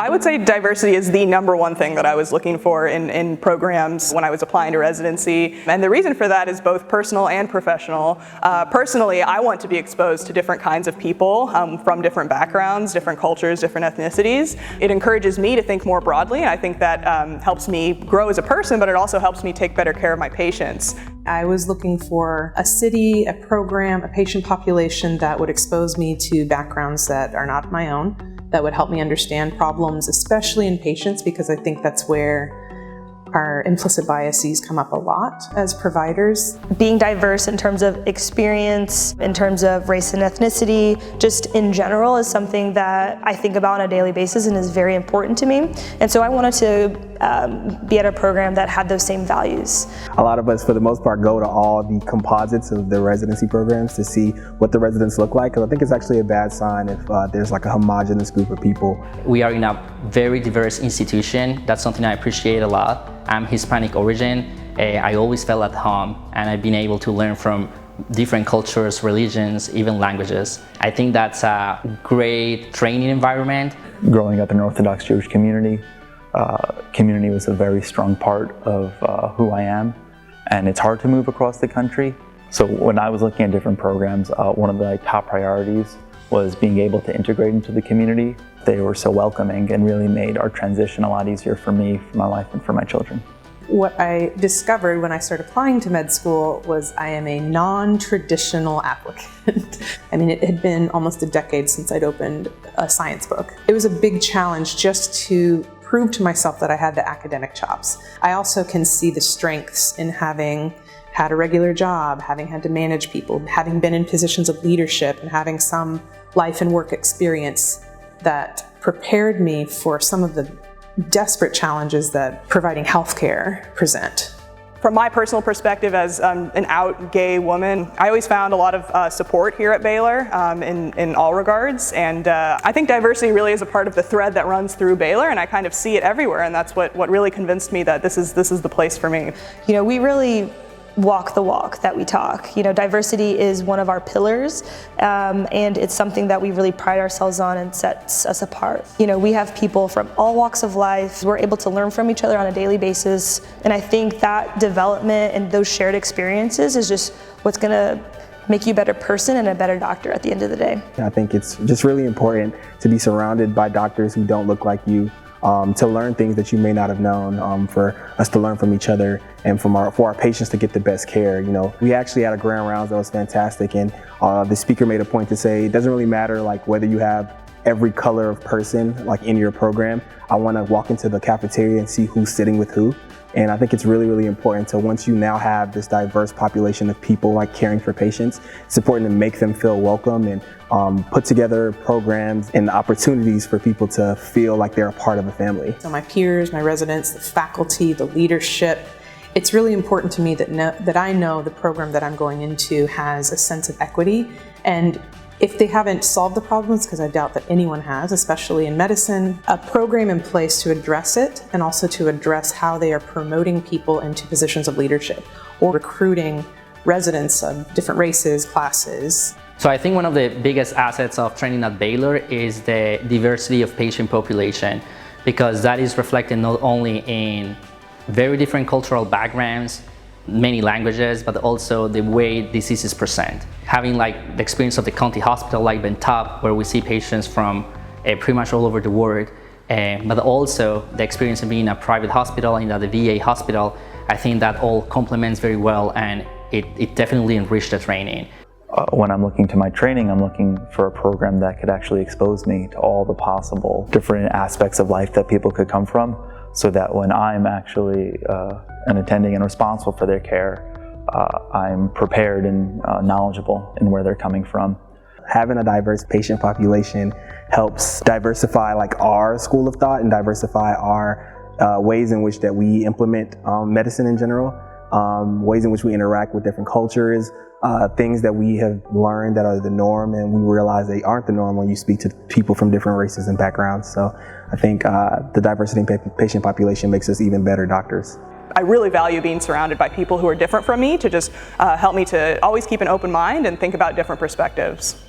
I would say diversity is the number one thing that I was looking for in programs when I was applying to residency. And the reason for that is both personal and professional. Personally, I want to be exposed to different kinds of people from different backgrounds, different cultures, different ethnicities. It encourages me to think more broadly, and I think that helps me grow as a person, but it also helps me take better care of my patients. I was looking for a city, a program, a patient population that would expose me to backgrounds that are not my own, that would help me understand problems, especially in patients, because I think that's where our implicit biases come up a lot as providers. Being diverse in terms of experience, in terms of race and ethnicity, just in general is something that I think about on a daily basis and is very important to me. And so I wanted to be at a program that had those same values. A lot of us, for the most part, go to all the composites of the residency programs to see what the residents look like, because I think it's actually a bad sign if there's like a homogenous group of people. We are in a very diverse institution. That's something I appreciate a lot. I'm Hispanic origin. I always felt at home, and I've been able to learn from different cultures, religions, even languages. I think that's a great training environment. Growing up in an Orthodox Jewish community, community was a very strong part of who I am, and it's hard to move across the country. So when I was looking at different programs, one of the top priorities was being able to integrate into the community. They were so welcoming and really made our transition a lot easier for me, for my life, and for my children. What I discovered when I started applying to med school was I am a non-traditional applicant. I mean, it had been almost a decade since I'd opened a science book. It was a big challenge just to prove to myself that I had the academic chops. I also can see the strengths in having had a regular job, having had to manage people, having been in positions of leadership, and having some life and work experience that prepared me for some of the desperate challenges that providing healthcare present. From my personal perspective as an out gay woman, I always found a lot of support here at Baylor in all regards, and I think diversity really is a part of the thread that runs through Baylor, and I kind of see it everywhere, and that's what really convinced me that this is the place for me. You know, we really walk the walk that we talk. You know, diversity is one of our pillars, and it's something that we really pride ourselves on and sets us apart. You know, we have people from all walks of life. We're able to learn from each other on a daily basis, and I think that development and those shared experiences is just what's gonna make you a better person and a better doctor at the end of the day. I think it's just really important to be surrounded by doctors who don't look like you, to learn things that you may not have known, for us to learn from each other, and for our patients to get the best care. You know, we actually had a grand rounds that was fantastic, and the speaker made a point to say it doesn't really matter like whether you have every color of person like in your program. I want to walk into the cafeteria and see who's sitting with who. And I think it's really, really important to, once you now have this diverse population of people like caring for patients, it's important to make them feel welcome and put together programs and opportunities for people to feel like they're a part of a family. So my peers, my residents, the faculty, the leadership, it's really important to me that I know the program that I'm going into has a sense of equity. And if they haven't solved the problems, because I doubt that anyone has, especially in medicine, a program in place to address it, and also to address how they are promoting people into positions of leadership or recruiting residents of different races, classes. So I think one of the biggest assets of training at Baylor is the diversity of patient population, because that is reflected not only in very different cultural backgrounds, many languages, but also the way diseases present. Having like the experience of the county hospital like Bentop, where we see patients from pretty much all over the world, but also the experience of being in a private hospital, in the VA hospital, I think that all complements very well, and it definitely enriched the training. When I'm looking to my training, I'm looking for a program that could actually expose me to all the possible different aspects of life that people could come from, so that when I'm actually an attending and responsible for their care, I'm prepared and knowledgeable in where they're coming from. Having a diverse patient population helps diversify like our school of thought and diversify our ways in which that we implement medicine in general, ways in which we interact with different cultures, things that we have learned that are the norm, and we realize they aren't the norm when you speak to people from different races and backgrounds. So I think the diversity in patient population makes us even better doctors. I really value being surrounded by people who are different from me to just help me to always keep an open mind and think about different perspectives.